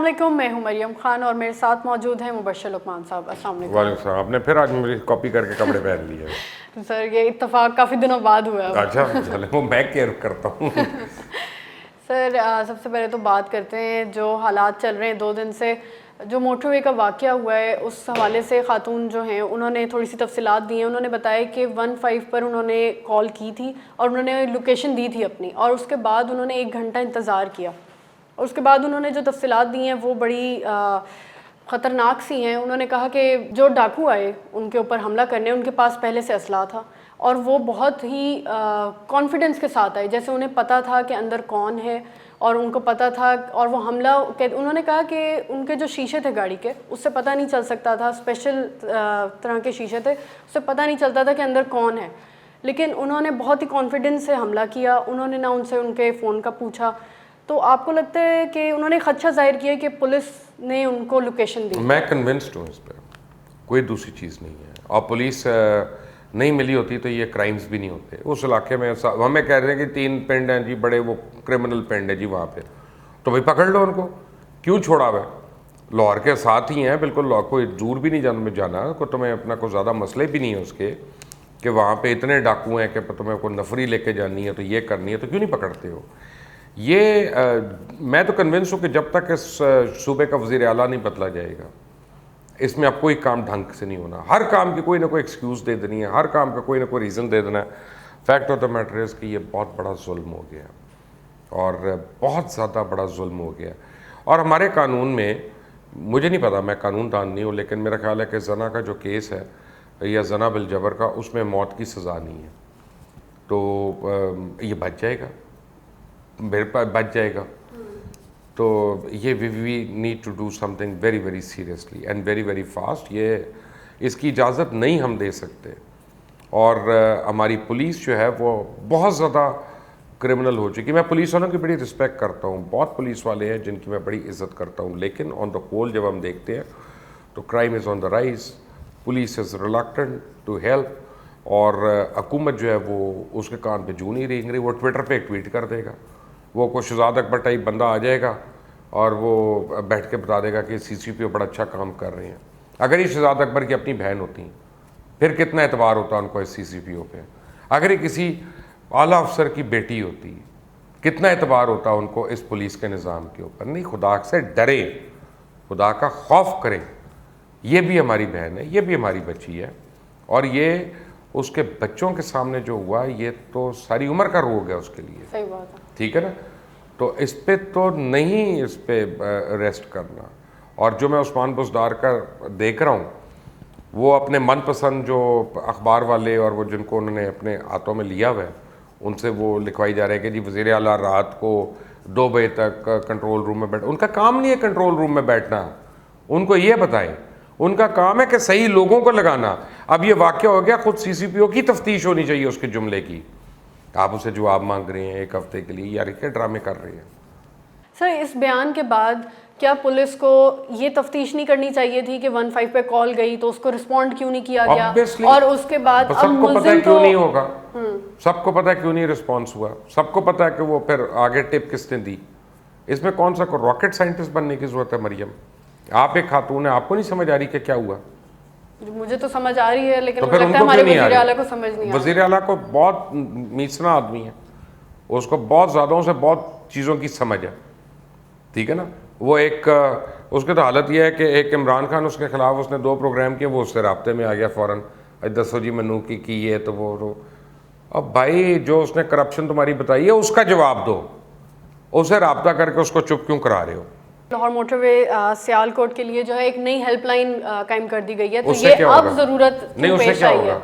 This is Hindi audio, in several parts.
अस्सलाम वालेकुम, मैं हूं मरियम खान और मेरे साथ मौजूद हैं मुबश्शिर लुकमान साहब। अस्सलाम वालेकुम। वालेकुम सलाम। आपने फिर आज मेरी कॉपी करके कपड़े पहन लिए। सर ये इत्तेफाक काफ़ी दिनों बाद हुआ है। अच्छा चले, वो मैं केयर करता हूँ। सर सबसे पहले तो बात करते हैं जो हालात चल रहे हैं 2 दिन से, जो मोटरवे का वाक़या हुआ है उस हवाले से ख़ातून जो हैं उन्होंने थोड़ी सी तफसीलात दी हैं। उन्होंने बताया कि 15 पर उन्होंने कॉल की थी और उन्होंने लोकेशन दी थी अपनी, और उसके बाद उन्होंने 1 घंटा इंतज़ार किया और उसके बाद उन्होंने जो तफसीलात दी हैं वो बड़ी ख़तरनाक सी हैं। उन्होंने कहा कि जो डाकू आए उनके ऊपर हमला करने, उनके पास पहले से असला था और वो बहुत ही कॉन्फिडेंस के साथ आए, जैसे उन्हें पता था कि अंदर कौन है और उनको पता था। और वो हमला उन्होंने कहा कि उनके जो शीशे थे गाड़ी के, उससे पता नहीं चल सकता था, स्पेशल तरह के शीशे थे, उससे पता नहीं चलता था कि अंदर कौन है। लेकिन उन्होंने बहुत ही कॉन्फिडेंस से हमला किया। उन्होंने ना उनसे उनके फ़ोन का पूछा। तो आपको लगता है कि उन्होंने खदशा जाहिर किया कि पुलिस ने उनको लोकेशन दी? मैं कन्विंस्ड हूँ इस पर, कोई दूसरी चीज़ नहीं है। और पुलिस नहीं मिली होती तो ये क्राइम्स भी नहीं होते उस इलाके में। हमें कह रहे हैं कि 3 पिंड हैं जी, बड़े वो क्रिमिनल पिंड है जी वहाँ पे, तो भाई पकड़ लो उनको, क्यों छोड़ा हुआ? लाहौर के साथ ही हैं बिल्कुल, लाहौर को दूर भी नहीं जाना को, तुम्हें अपना कोई ज़्यादा मसले भी नहीं है उसके कि वहाँ पे इतने डाकू हैं कि तुम्हें कोई नफरी लेके जानी है तो ये करनी है, तो क्यों नहीं पकड़ते हो? ये मैं तो कन्विंस हूँ कि जब तक इस सूबे का वज़ीर आला नहीं बदला जाएगा, इसमें अब कोई काम ढंग से नहीं होना। हर काम की कोई ना कोई एक्सक्यूज़ दे देनी है, हर काम का कोई ना कोई रीज़न दे देना है। Fact of the matter is कि ये बहुत बड़ा जुल्म हो गया और बहुत ज़्यादा बड़ा जुल्म हो गया। और हमारे कानून में, मुझे नहीं पता, मैं कानूनदान नहीं हूँ, लेकिन मेरा ख्याल है कि जना का जो केस है या जना बिल जबर का, उसमें मौत की सज़ा नहीं है, तो ये बच जाएगा, मेरे पास बच जाएगा। तो ये we need to do something very very seriously and very very fast. ये इसकी इजाज़त नहीं हम दे सकते। और हमारी पुलिस जो है वो बहुत ज़्यादा क्रिमिनल हो चुकी। मैं पुलिस वालों की बड़ी रिस्पेक्ट करता हूँ, बहुत पुलिस वाले हैं जिनकी मैं बड़ी इज़्ज़त करता हूँ, लेकिन ऑन द होल जब हम देखते हैं तो crime is on the rise, police is reluctant to help, और हुकूमत जो है वो उसके कान पे जू नहीं रेंग रही। वो ट्विटर पे एक ट्वीट कर देगा, वो कोई शहजाद अकबर टाइप बंदा आ जाएगा और वो बैठ के बता देगा कि CCPO बड़ा अच्छा काम कर रहे हैं। अगर ये शहजाद अकबर की अपनी बहन होती फिर कितना एतबार होता उनको इस CCPO पे। अगर ये किसी आला अफसर की बेटी होती, कितना एतबार होता उनको इस पुलिस के निज़ाम के ऊपर। नहीं, खुदा से डरे, खुदा का खौफ करें। ये भी हमारी बहन है, ये भी हमारी बच्ची है, और ये उसके बच्चों के सामने जो हुआ ये तो सारी उम्र का रोग है उसके लिए। सही बात है। ठीक है ना? तो इस पे तो नहीं, इस पे रेस्ट करना। और जो मैं उस्मान बुज़दार का देख रहा हूँ, वो अपने मनपसंद जो अखबार वाले और वो जिनको उन्होंने अपने हाथों में लिया हुआ है, उनसे वो लिखवाई जा रहा है कि जी वज़ीर आला रात को 2 बजे तक कंट्रोल रूम में बैठ। उनका काम नहीं है कंट्रोल रूम में बैठना, उनको ये बताएं, उनका काम है कि सही लोगों को लगाना। अब ये वाक़या हो गया, खुद CCPO की तफ्तीश होनी चाहिए उसके जुमले की। आप उसे जवाब मांग रहे हैं 1 हफ्ते के लिए, यार क्या ड्रामे कर रहे हैं? सर इस बयान के बाद क्या पुलिस को ये तफ्तीश नहीं करनी चाहिए थी कि 15 पे कॉल गई तो उसको रिस्पॉन्ड क्यों नहीं किया गया? और उसके बाद सबको पता है क्यों नहीं होगा, सबको पता है क्यों नहीं रिस्पॉन्स हुआ, सबको पता है कि वो फिर आगे टिप किसने दी। इसमें कौन सा रॉकेट साइंटिस्ट बनने की जरूरत है? मरियम, आप एक खातून है, आपको नहीं समझ आ रही कि क्या हुआ? मुझे तो समझ आ रही है, लेकिन तो मुझे फिर लगता है उनको हमारे क्यों नहीं आ वज़ीर आला रही? को समझ नहीं आ रही। वज़ीर आला को बहुत मीसना आदमी है, उसको बहुत ज़्यादा उसे बहुत चीज़ों की समझ है, ठीक है ना? वो एक उसकी तो हालत यह है कि एक इमरान खान उसके खिलाफ उसने 2 प्रोग्राम किए, वो उससे राब्ते में आ गया फ़ौरन, दसो जी मनु की ये तो वो। अब भाई जो उसने करप्शन तुम्हारी बताई है उसका जवाब दो, उसे राब्ता करके उसको चुप क्यों करा रहे हो? लाहौर मोटरवे सियालकोट के लिए जो है एक नई हेल्पलाइन कायम कर दी गई है, तो उससे ये क्या अब होगा? ज़रूरत नहीं, उससे पेश क्या आई होगा? है,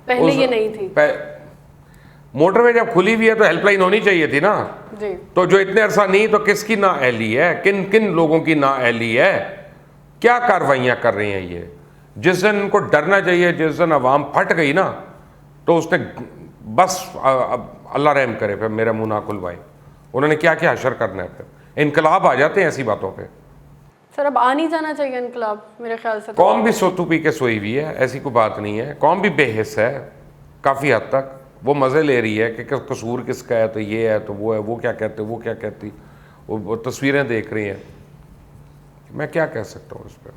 पहले ये नहीं थी। मोटरवे जब खुली हुई है तो हेल्पलाइन होनी चाहिए थी ना जी। तो जो इतने अरसा नहीं, तो किसकी ना अहली है, किन किन लोगों की ना अहली है, क्या कार्रवाइयाँ कर रही हैं ये? जिस दिन इनको डरना चाहिए, जिस दिन अवाम फट गई ना, तो उसने बस अल्लाह रहम करे, फिर मेरा मुंह ना खुलवाए। उन्होंने क्या क्या हशर करना है, फिर इनकलाब आ जाते हैं ऐसी बातों पे। सर अब आ नहीं जाना चाहिए इनकलाब, मेरे ख्याल से। कौम भी सोतू पी के सोई हुई है, ऐसी कोई बात नहीं है। कौम भी बेहिस है काफ़ी हद तक, वो मज़े ले रही है कि कसूर किसका है, तो ये है तो वो है, वो क्या कहते, वो क्या कहती, वो तस्वीरें देख रही हैं। मैं क्या कह सकता हूँ इस पर।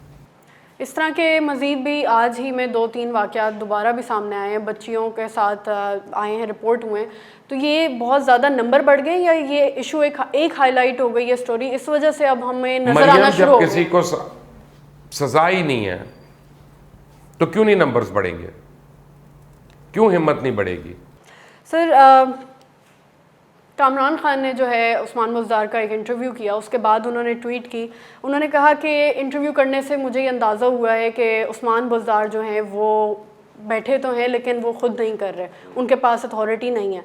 इस तरह के मज़ीद भी आज ही में 2-3 वाक़यात दोबारा भी सामने आए हैं, बच्चियों के साथ आए हैं, रिपोर्ट हुए हैं। तो ये बहुत ज़्यादा नंबर बढ़ गए या ये इशू एक हाईलाइट हो गई है स्टोरी, इस वजह से अब हमें नज़र आना मरियम, शुरू हो जब गया? किसी को सजा ही नहीं है तो क्यों नहीं नंबर्स बढ़ेंगे, क्यों हिम्मत नहीं बढ़ेगी? सर, कामरान खान ने जो है उस्मान बुज़दार का एक इंटरव्यू किया, उसके बाद उन्होंने ट्वीट की, उन्होंने कहा कि इंटरव्यू करने से मुझे ये अंदाज़ा हुआ है कि उस्मान बुज़दार जो हैं वो बैठे तो हैं लेकिन वो खुद नहीं कर रहे, उनके पास अथॉरिटी नहीं है,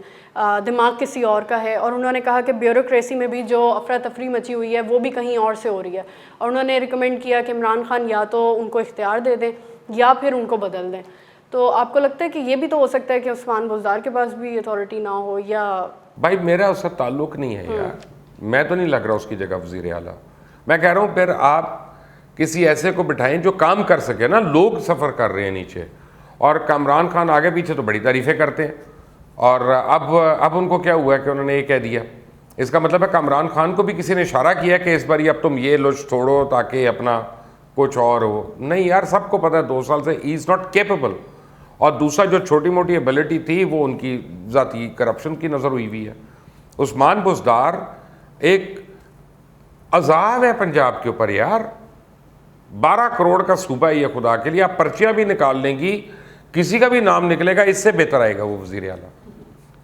दिमाग किसी और का है। और उन्होंने कहा कि ब्यूरोक्रेसी में भी जो अफरा तफरी मची हुई है वो भी कहीं और से हो रही है। और उन्होंने रिकमेंड किया कि इमरान खान या तो उनको इख्तियार दे दें या फिर उनको बदल दें। तो आपको लगता है कि ये भी तो हो सकता है कि उस्मान बुज़दार के पास भी अथॉरिटी ना हो? या भाई मेरा उससे ताल्लुक नहीं है यार, मैं तो नहीं लग रहा उसकी जगह वज़ीर आला। मैं कह रहा हूँ फिर आप किसी ऐसे को बिठाएं जो काम कर सके ना। लोग सफ़र कर रहे हैं नीचे, और कामरान खान आगे पीछे तो बड़ी तारीफ़ें करते हैं, और अब उनको क्या हुआ है कि उन्होंने ये कह दिया। इसका मतलब है कामरान खान को भी किसी ने इशारा किया कि इस बार अब तुम ये लुच छोड़ो ताकि अपना कुछ और हो। नहीं यार, सबको पता है 2 साल से ही इज़ नॉट केपेबल। और दूसरा, जो छोटी मोटी एबिलिटी थी वो उनकी ज़ाती करप्शन की नज़र हुई है। उस्मान बुज़दार एक अजाब है पंजाब के ऊपर यार। 12 करोड़ का सूबा है ये, खुदा के लिए। आप पर्चियाँ भी निकाल लेंगी, किसी का भी नाम निकलेगा इससे बेहतर आएगा वो वज़ीर आला।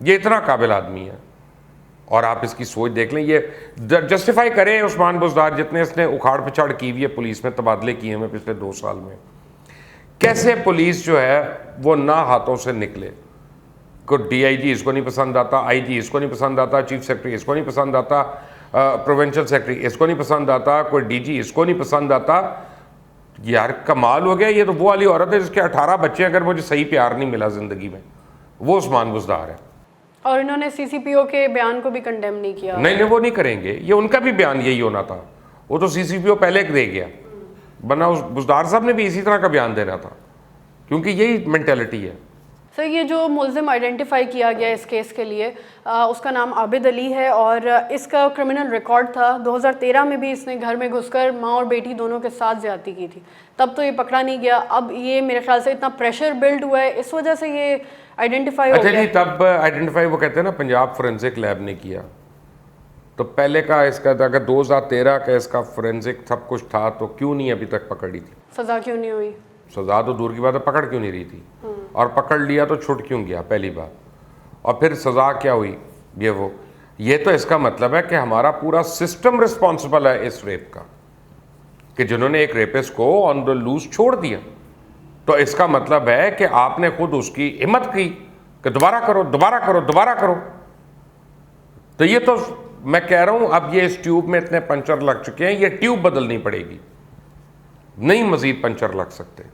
ये इतना काबिल आदमी है। और आप इसकी सोच देख लें, ये जस्टिफाई करें उस्मान बुज़दार जितने इसने उखाड़ पिछाड़ की हुई है, पुलिस में तबादले किए हुए पिछले 2 साल में, कैसे पुलिस जो है वो ना हाथों से निकले। को DIG इसको नहीं पसंद आता, IG इसको नहीं पसंद आता, चीफ सेक्रेटरी इसको नहीं पसंद आता, प्रोविंशियल सेक्रेटरी इसको नहीं पसंद आता, कोई DG इसको नहीं पसंद आता। यार कमाल हो गया। ये तो वो वाली औरत है जिसके 18 बच्चे, अगर मुझे सही प्यार नहीं मिला ज़िंदगी में, वो उस्मान बुज़दार है। और इन्होंने CCPO के बयान को भी कंडेम नहीं किया। नहीं, वो नहीं करेंगे। ये उनका भी बयान यही होना था। वो तो CCPO पहले दे गया, वरना उस बुज़दार साहब ने भी इसी तरह का बयान देना था, क्योंकि यही मेंटेलिटी है। सर, ये जो मुल्ज़िम आइडेंटिफाई किया गया इस केस के लिए, उसका नाम आबिद अली है और इसका क्रिमिनल रिकॉर्ड था। 2013 में भी इसने घर में घुसकर माँ और बेटी दोनों के साथ ज़्यादती की थी, तब तो ये पकड़ा नहीं गया। अब ये मेरे ख्याल से इतना प्रेशर बिल्ड हुआ है, इस वजह से ये आइडेंटिफाई हो गया। अच्छा जी, तब आइडेंटिफाई वो कहते हैं ना पंजाब फोरेंसिक लैब ने किया, तो पहले का इसका था, अगर 2013 का इसका फोरेंसिक सब कुछ था तो क्यों नहीं अभी तक पकड़ी थी? सज़ा क्यों नहीं हुई? सजा तो दूर की बात है, पकड़ क्यों नहीं रही थी? और पकड़ लिया तो छूट क्यों गया, पहली बात। और फिर सजा क्या हुई? ये तो इसका मतलब है कि हमारा पूरा सिस्टम रिस्पॉन्सिबल है इस रेप का, कि जिन्होंने एक रेपिस्ट को ऑन द लूज छोड़ दिया। तो इसका मतलब है कि आपने खुद उसकी हिम्मत की कि दोबारा करो, दोबारा करो, दोबारा करो। तो ये तो मैं कह रहा हूं, अब ये इस ट्यूब में इतने पंचर लग चुके हैं, ये ट्यूब बदलनी पड़ेगी, नहीं मजीद पंचर लग सकते।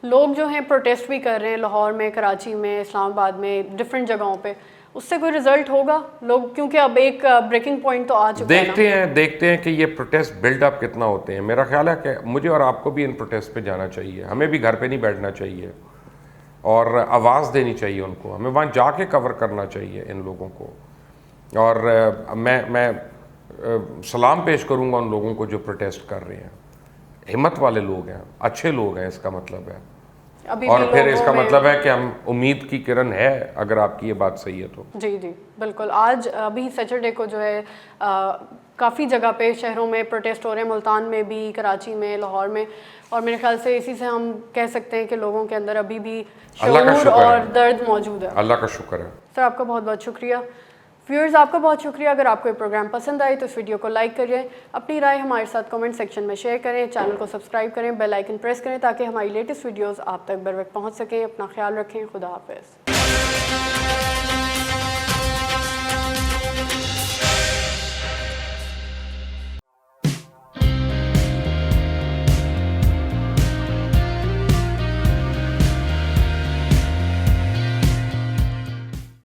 लोग जो हैं प्रोटेस्ट भी कर रहे हैं, लाहौर में, कराची में, इस्लामाबाद में, डिफरेंट जगहों पे। उससे कोई रिजल्ट होगा? लोग, क्योंकि अब एक ब्रेकिंग पॉइंट तो आ चुका है। देखते हैं कि ये प्रोटेस्ट बिल्डअप कितना होते हैं। मेरा ख्याल है कि मुझे और आपको भी इन प्रोटेस्ट पे जाना चाहिए, हमें भी घर पे नहीं बैठना चाहिए और आवाज़ देनी चाहिए उनको, हमें वहाँ जाके कवर करना चाहिए इन लोगों को। और मैं सलाम पेश करूँगा उन लोगों को जो प्रोटेस्ट कर रहे हैं। हिम्मत वाले लोग हैं, अच्छे लोग हैं, इसका मतलब है। और फिर इसका मतलब है कि हम उम्मीद की किरण है, अगर आपकी ये बात सही है तो। जी बिल्कुल। आज अभी सैटरडे को जो है काफ़ी जगह पे शहरों में प्रोटेस्ट हो रहे हैं, मुल्तान में भी, कराची में, लाहौर में। और मेरे ख्याल से इसी से हम कह सकते हैं कि लोगों के अंदर अभी भी शऊर और दर्द मौजूद है। अल्लाह का शुक्र है। सर, आपका बहुत बहुत शुक्रिया। व्यूअर्स, आपका बहुत शुक्रिया। अगर आपको ये प्रोग्राम पसंद आए तो इस वीडियो को लाइक करें, अपनी राय हमारे साथ कमेंट सेक्शन में शेयर करें, चैनल को सब्सक्राइब करें, बेल आइकन प्रेस करें ताकि हमारी लेटेस्ट वीडियोस आप तक बर वक्त पहुंच सकें। अपना ख्याल रखें। खुदा हाफिज़।